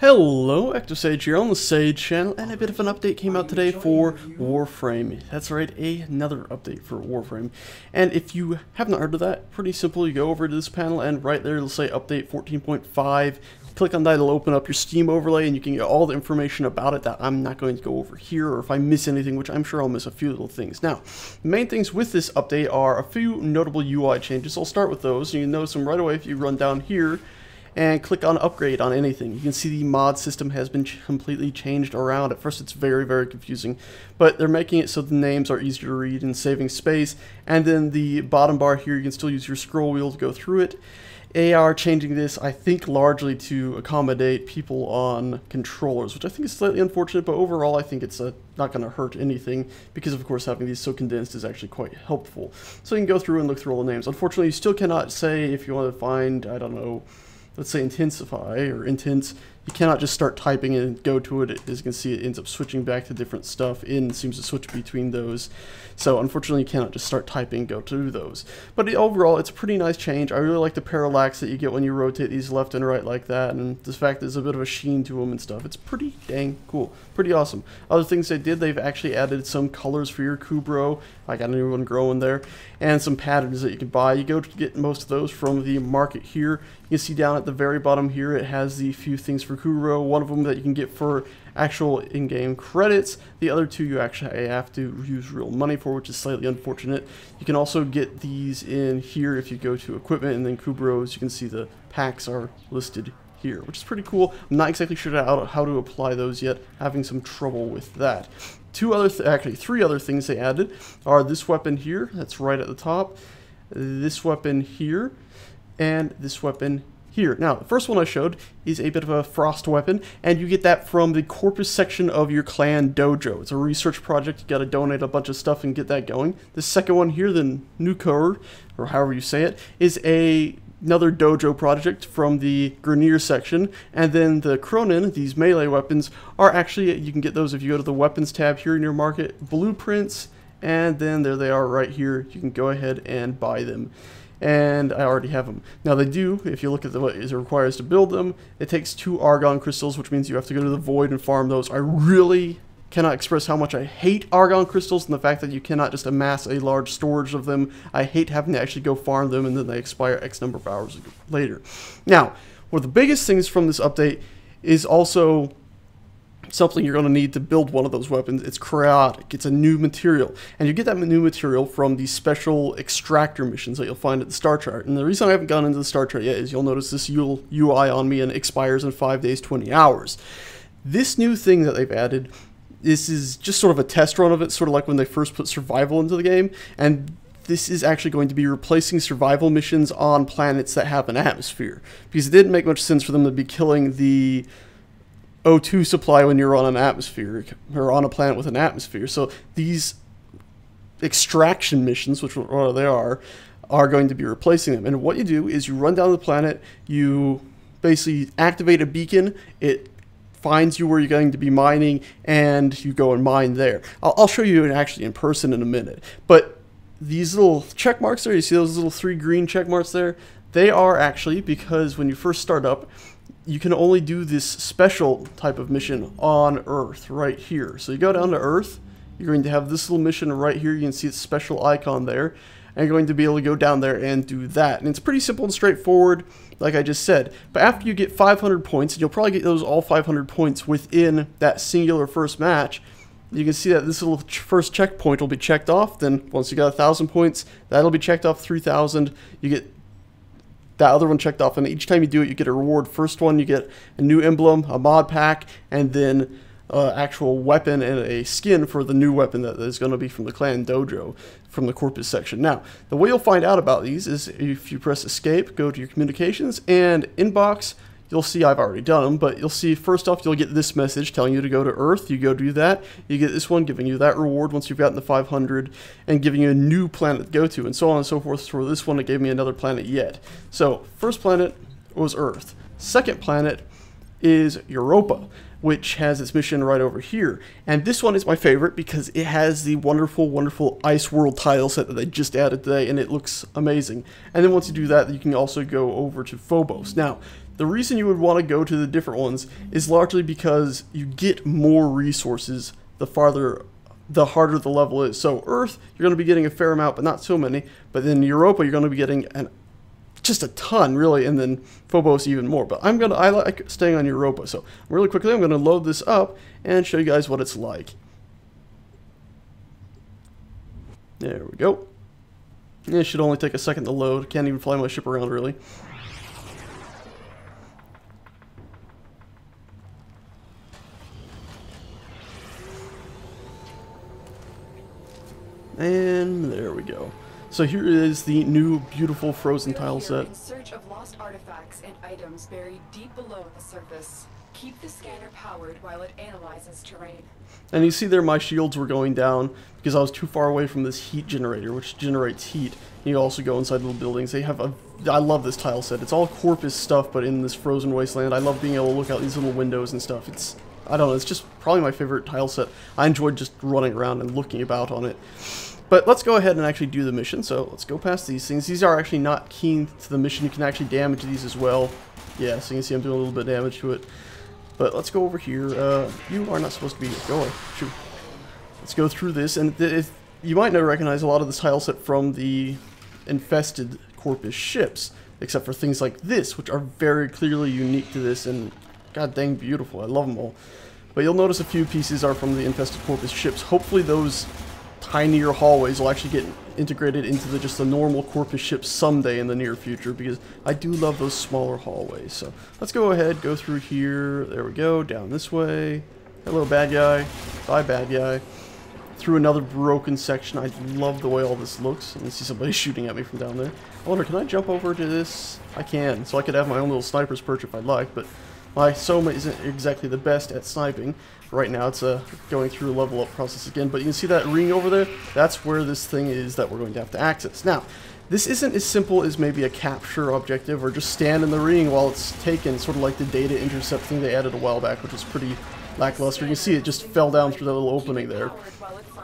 Hello, ActiveSage here on the Sage channel, and a bit of an update came out today for Warframe. That's right, another update for Warframe. And if you haven't heard of that, pretty simple. You go over to this panel, and right there it'll say Update 14.5. Click on that, it'll open up your Steam overlay, and you can get all the information about it that I'm not going to go over here, or if I miss anything, which I'm sure I'll miss a few little things. Now, the main things with this update are a few notable UI changes. I'll start with those. You can notice them right away if you run down here and click on upgrade on anything. You can see the mod system has been completely changed around. At first it's very confusing, but they're making it so the names are easier to read and saving space. And then the bottom bar here, you can still use your scroll wheel to go through it. They are changing this, I think, largely to accommodate people on controllers, which I think is slightly unfortunate, but overall I think it's not going to hurt anything, because of course having these so condensed is actually quite helpful. So you can go through and look through all the names. Unfortunately, you still cannot say, if you want to find, I don't know, let's say Intensify or Intense, you cannot just start typing and go to it. As you can see, it ends up switching back to different stuff. In seems to switch between those. So unfortunately, you cannot just start typing and go to those. But overall, it's a pretty nice change. I really like the parallax that you get when you rotate these left and right like that. And the fact there's a bit of a sheen to them and stuff. It's pretty dang cool. Pretty awesome. Other things they did, they've actually added some colors for your Kubrow. I got a new one growing there. And some patterns that you can buy. You go to get most of those from the market here. You can see down at the very bottom here, it has the few things for Kubrow. One of them that you can get for actual in-game credits. The other two you actually have to use real money for, which is slightly unfortunate. You can also get these in here if you go to equipment and then Kubrows. You can see the packs are listed here, which is pretty cool. I'm not exactly sure how to apply those yet. Having some trouble with that. Actually three other things they added are this weapon here. That's right at the top. This weapon here. And this weapon here. Now, the first one I showed is a bit of a frost weapon, and you get that from the corpus section of your clan dojo. It's a research project. You got to donate a bunch of stuff and get that going. The second one here, the Nukor, or however you say it, is another dojo project from the Grenier section. And then the Cronin, these melee weapons, are actually, you can get those if you go to the weapons tab here in your market, blueprints, and then there they are right here. You can go ahead and buy them. And I already have them. Now they do, if you look at what it requires to build them, it takes 2 argon crystals, which means you have to go to the void and farm those. I really cannot express how much I hate argon crystals and the fact that you cannot just amass a large storage of them. I hate having to actually go farm them and then they expire X number of hours later. Now, one of the biggest things from this update is also something you're going to need to build one of those weapons. It's Cryotic. It's a new material. And you get that new material from the special extractor missions that you'll find at the star chart. And the reason I haven't gone into the star chart yet is you'll notice this UI on me and it expires in 5 days, 20 hours. This new thing that they've added, this is just sort of a test run of it, sort of like when they first put survival into the game. And this is actually going to be replacing survival missions on planets that have an atmosphere. Because it didn't make much sense for them to be killing the O2 supply when you're on an atmosphere, or on a planet with an atmosphere. So these extraction missions, which they are going to be replacing them. And what you do is you run down the planet, you basically activate a beacon, it finds you where you're going to be mining, and you go and mine there. I'll show you actually in person in a minute. But these little check marks there, you see those little 3 green check marks there? They are actually, because when you first start up, you can only do this special type of mission on Earth right here. So you go down to Earth, you're going to have this little mission right here. You can see its special icon there. And you're going to be able to go down there and do that. And it's pretty simple and straightforward, like I just said. But after you get 500 points, and you'll probably get those all 500 points within that singular first match, you can see that this little first checkpoint will be checked off. Then once you got 1,000 points, that'll be checked off 3,000. You get that other one checked off, and each time you do it, you get a reward. First one, you get a new emblem, a mod pack, and then actual weapon and a skin for the new weapon that is going to be from the clan dojo, from the corpus section. Now, the way you'll find out about these is if you press escape, go to your communications, and inbox, you'll see I've already done them, but you'll see first off you'll get this message telling you to go to Earth. You go do that. You get this one giving you that reward once you've gotten the 500 and giving you a new planet to go to, and so on and so forth. For this one, it gave me another planet yet. So first planet was Earth. Second planet is Europa, which has its mission right over here. And this one is my favorite because it has the wonderful Ice World tile set that they just added today, and it looks amazing. And then once you do that, you can also go over to Phobos. Now, The reason you would want to go to the different ones is largely because you get more resources the harder the level is. So Earth, you're going to be getting a fair amount, but not so many. But then Europa, you're going to be getting just a ton, really, and then Phobos even more. But I like staying on Europa. So really quickly, I'm going to load this up and show you guys what it's like. There we go. It should only take a second to load. Can't even fly my ship around, really. And there we go. So here is the new beautiful frozen tile set. In search of lost artifacts and items buried deep below the surface. Keep the scanner powered while it analyzes terrain. And you see there my shields were going down because I was too far away from this heat generator, which generates heat. You also go inside little buildings. They have I love this tile set. It's all Corpus stuff, but in this frozen wasteland. I love being able to look out these little windows and stuff. I don't know, it's just probably my favorite tile set. I enjoyed just running around and looking about on it. But let's go ahead and actually do the mission. So let's go past these things. These are actually not key to the mission. You can actually damage these as well. Yeah, so you can see I'm doing a little bit of damage to it. But let's go over here. You are not supposed to be here. Go away. Shoot. Let's go through this. And you might not recognize a lot of this tile set from the infested Corpus ships. Except for things like this, which are very clearly unique to this. And god dang beautiful. I love them all. But you'll notice a few pieces are from the infested Corpus ships. Hopefully those tinier hallways will actually get integrated into just the normal Corpus ships someday in the near future, because I do love those smaller hallways. So let's go ahead, go through here. There we go, down this way. Hello, bad guy. Bye, bad guy. Through another broken section. I love the way all this looks. I can see somebody shooting at me from down there. I wonder, can I jump over to this? I can, so I could have my own little sniper's perch if I'd like, but my Soma isn't exactly the best at sniping. Right now it's going through a level up process again, but you can see that ring over there? That's where this thing is that we're going to have to access. Now, this isn't as simple as maybe a capture objective or just stand in the ring while it's taken, sort of like the data intercept thing they added a while back, which was pretty lackluster. You can see it just fell down through that little opening there.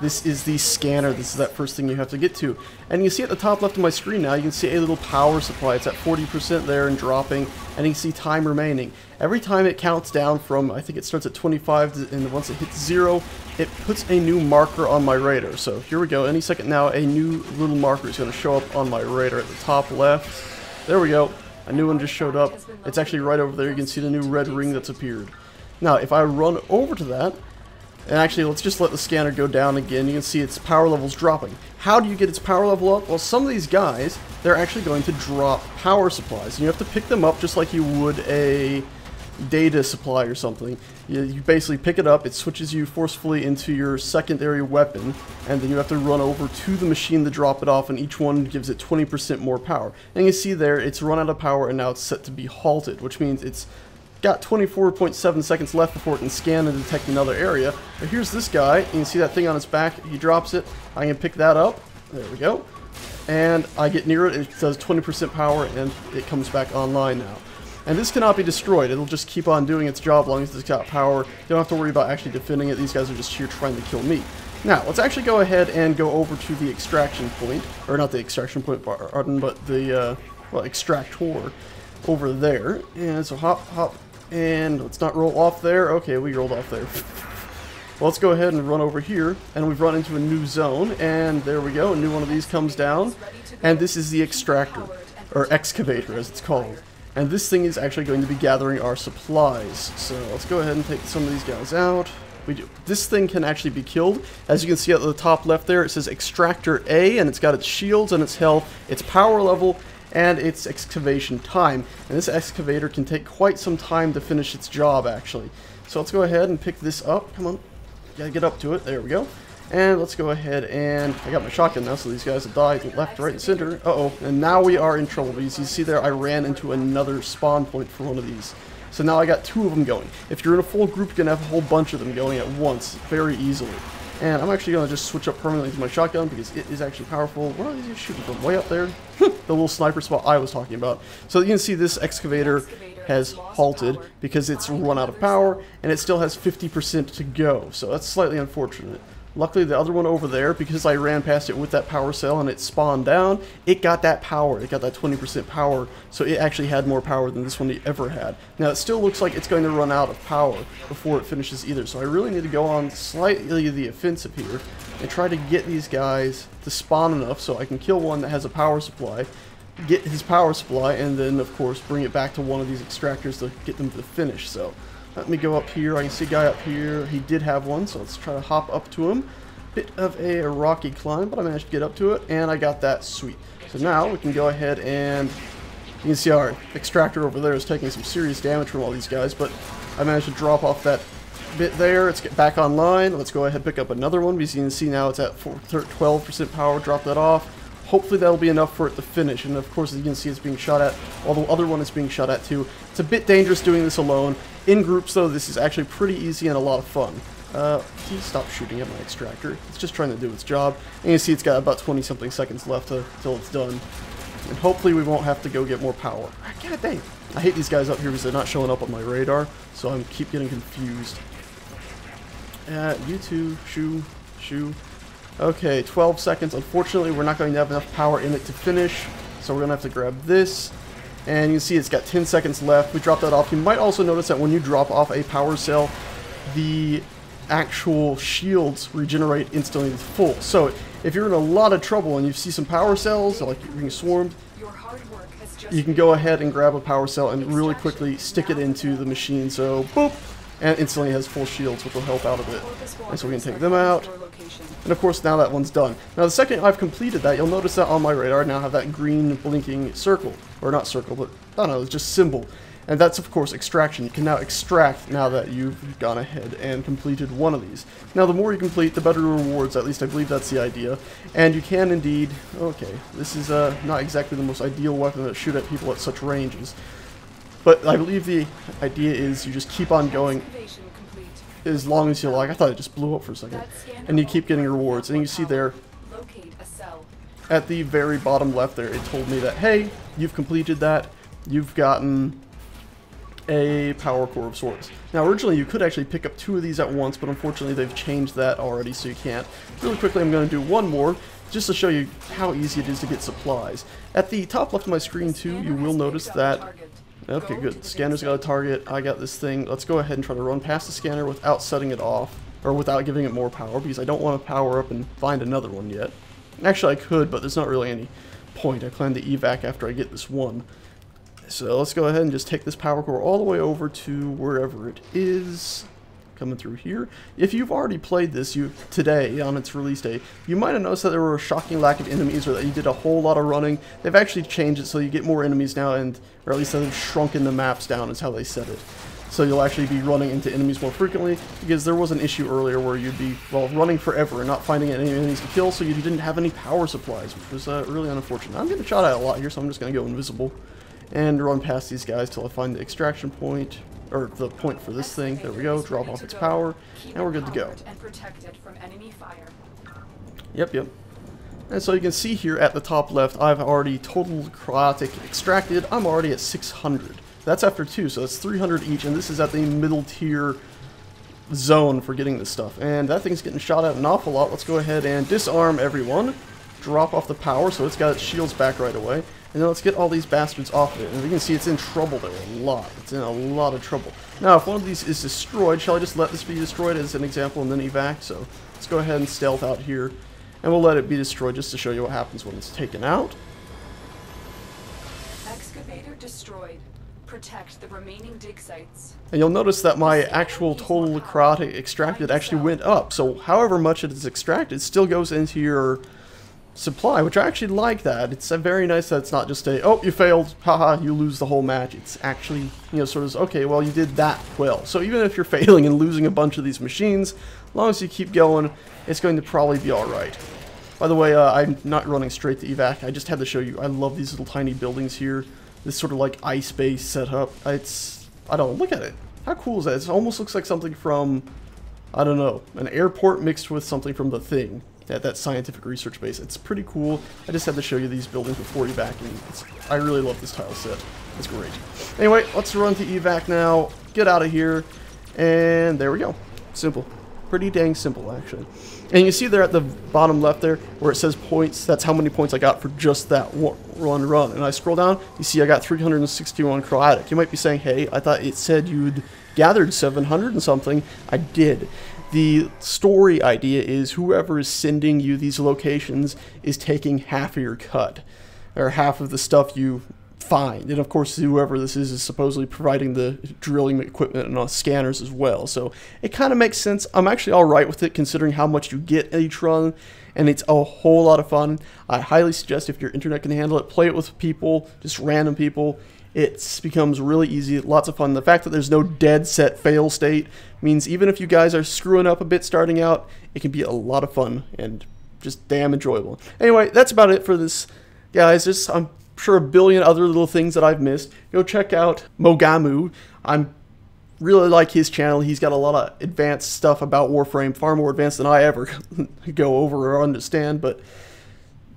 This is the scanner. This is that first thing you have to get to. And you see at the top left of my screen now, you can see a little power supply. It's at 40% there and dropping, and you can see time remaining. Every time it counts down from, I think it starts at 25, and once it hits 0, it puts a new marker on my radar. So here we go. Any second now, a new little marker is going to show up on my radar at the top left. There we go. A new one just showed up. It's actually right over there. You can see the new red ring that's appeared. Now, if I run over to that, and actually, let's just let the scanner go down again. You can see its power level's dropping. How do you get its power level up? Well, some of these guys, they're actually going to drop power supplies. And you have to pick them up just like you would a data supply or something. You basically pick it up, it switches you forcefully into your secondary weapon, and then you have to run over to the machine to drop it off, and each one gives it 20% more power. And you see there, it's run out of power, and now it's set to be halted, which means it's got 24.7 seconds left before it can scan and detect another area. But here's this guy. You can see that thing on his back. He drops it. I can pick that up. There we go. And I get near it. It does 20% power, and it comes back online now. And this cannot be destroyed. It'll just keep on doing its job as long as it's got power. You don't have to worry about actually defending it. These guys are just here trying to kill me. Now, let's actually go ahead and go over to the extraction point. Or not the extraction point, pardon, but the, well, extractor over there. And so hop, hop. And let's not roll off there. Okay, we rolled off there. Well, let's go ahead and run over here. And we've run into a new zone. And there we go. A new one of these comes down. And this is the extractor. Or excavator, as it's called. And this thing is actually going to be gathering our supplies. So let's go ahead and take some of these guys out. This thing can actually be killed. As you can see at the top left there, it says Extractor A. And it's got its shields and its health, its power level, and its excavation time. And this excavator can take quite some time to finish its job, actually. So let's go ahead and pick this up. Come on. Gotta get up to it. There we go. And let's go ahead and... I got my shotgun now, so these guys have died left, right, and center. Uh-oh. And now we are in trouble, because you see there I ran into another spawn point for one of these. So now I got 2 of them going. If you're in a full group, you can have a whole bunch of them going at once, very easily. And I'm actually going to just switch up permanently to my shotgun because it is actually powerful. Where are these shooting from? Way up there? The little sniper spot I was talking about. So you can see this excavator has halted because it's run out of power and it still has 50% to go. So that's slightly unfortunate. Luckily, the other one over there, because I ran past it with that power cell and it spawned down, it got that power. It got that 20% power, so it actually had more power than this one ever had. Now, it still looks like it's going to run out of power before it finishes either, so I really need to go on slightly the offensive here and try to get these guys to spawn enough so I can kill one that has a power supply, get his power supply, and then, of course, bring it back to one of these extractors to get them to the finish. So let me go up here. I can see a guy up here. He did have one, so let's try to hop up to him. Bit of a rocky climb, but I managed to get up to it, and I got that. Sweet. So now we can go ahead and you can see our extractor over there is taking some serious damage from all these guys, but I managed to drop off that bit there. Let's get back online. Let's go ahead and pick up another one, because you can see now it's at 12% power. Drop that off. Hopefully that'll be enough for it to finish, and of course, as you can see, it's being shot at, while the other one is being shot at too. It's a bit dangerous doing this alone. In groups, though, this is actually pretty easy and a lot of fun. Please stop shooting at my extractor. It's just trying to do its job. And you see it's got about 20-something seconds left till it's done. And hopefully we won't have to go get more power. God dang. I hate these guys up here because they're not showing up on my radar, so I keep getting confused. You two, shoo. Okay, 12 seconds. Unfortunately, we're not going to have enough power in it to finish, so we're going to have to grab this. And you can see it's got 10 seconds left. We dropped that off. You might also notice that when you drop off a power cell, the actual shields regenerate instantly to full. So if you're in a lot of trouble and you see some power cells, like you're being swarmed, you can go ahead and grab a power cell and really quickly stick it into the machine. So, boop, and instantly has full shields, which will help out a bit. And so we can take them out. And of course, now that one's done. Now, the second I've completed that, you'll notice that on my radar I now have that green blinking circle. Or not circle, but I don't know, it's just symbol. And that's, of course, extraction. You can now extract now that you've gone ahead and completed one of these. Now, the more you complete, the better rewards. At least I believe that's the idea. And you can indeed... Okay, this is not exactly the most ideal weapon to shoot at people at such ranges. But I believe the idea is you just keep on going as long as you like. I thought it just blew up for a second. And you keep getting rewards. And you see there, at the very bottom left there, it told me that, hey, you've completed that. You've gotten a power core of sorts. Now, originally you could actually pick up 2 of these at once, but unfortunately they've changed that already, so you can't. Really quickly, I'm going to do one more, just to show you how easy it is to get supplies. At the top left of my screen, too, you will notice that... Okay, good. Scanner's got a target. I got this thing. Let's go ahead and try to run past the scanner without setting it off, or without giving it more power, because I don't want to power up and find another one yet. Actually, I could, but there's not really any point. I plan to evac after I get this one. So let's go ahead and just take this power core all the way over to wherever it is. Coming through here. If you've already played this today on its release day, you might have noticed that there were a shocking lack of enemies, or that you did a whole lot of running. They've actually changed it so you get more enemies now, and or at least they've shrunken the maps down is how they said it. So you'll actually be running into enemies more frequently, because there was an issue earlier where you'd be, well, running forever and not finding any enemies to kill, so you didn't have any power supplies, which was really unfortunate. I'm getting shot at a lot here, so I'm just going to go invisible and run past these guys till I find the extraction point, or the point for this thing. There we go, drop off its power, and we're good to go. Yep. And so you can see here at the top left, I've already total cryotic extracted. I'm already at 600. That's after 2, so that's 300 each, and this is at the middle tier zone for getting this stuff. And that thing's getting shot at an awful lot. Let's go ahead and disarm everyone. Drop off the power so it's got its shields back right away. And then let's get all these bastards off of it. And you can see it's in trouble there a lot. It's in a lot of trouble. Now, if one of these is destroyed, shall I just let this be destroyed as an example and then evac? So let's go ahead and stealth out here. And we'll let it be destroyed just to show you what happens when it's taken out. Excavator destroyed. Protect the remaining dig sites. And you'll notice that my actual total cryotic extracted actually went up. So however much it is extracted still goes into your supply, which I actually like that. It's very nice that it's not just a, oh, you failed, haha, you lose the whole match. It's actually, you know, sort of, okay, well, you did that well. So even if you're failing and losing a bunch of these machines, as long as you keep going, it's going to probably be alright. By the way, I'm not running straight to evac. I just had to show you, I love these little tiny buildings here. This sort of like ice base setup. It's, I don't know, look at it. How cool is that? It almost looks like something from, I don't know, an airport mixed with something from The Thing. At that scientific research base. It's pretty cool. I just had to show you these buildings before evac, and I really love this tile set. It's great. Anyway, let's run to evac now, get out of here, and there we go. Simple. Pretty dang simple, actually. And you see there at the bottom left there where it says points, that's how many points I got for just that one run. And I scroll down, you see I got 361 Cryotic. You might be saying, hey, I thought it said you'd gathered 700 and something. I did. The story idea is whoever is sending you these locations is taking half of your cut, or half of the stuff you find. And of course, whoever this is supposedly providing the drilling equipment and scanners as well. So it kind of makes sense. I'm actually alright with it considering how much you get each run, and it's a whole lot of fun. I highly suggest, if your internet can handle it, play it with people, just random people. It becomes really easy, lots of fun. The fact that there's no dead set fail state means even if you guys are screwing up a bit starting out, it can be a lot of fun and just damn enjoyable. Anyway, that's about it for this, guys. I'm sure a billion other little things that I've missed. Go check out Mogamu. I really like his channel. He's got a lot of advanced stuff about Warframe, far more advanced than I ever go over or understand. But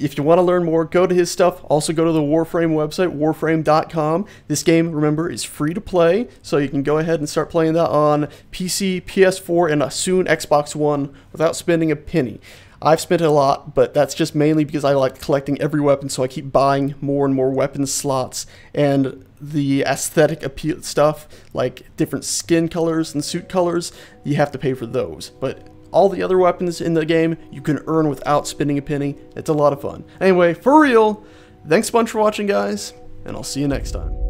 if you want to learn more, go to his stuff. Also go to the Warframe website, warframe.com. This game, remember, is free to play, so you can go ahead and start playing that on PC, PS4, and soon Xbox One without spending a penny. I've spent a lot, but that's just mainly because I like collecting every weapon, so I keep buying more and more weapon slots, and the aesthetic appeal stuff, like different skin colors and suit colors, you have to pay for those. But all the other weapons in the game, you can earn without spending a penny. It's a lot of fun. Anyway, for real, thanks a bunch for watching, guys, and I'll see you next time.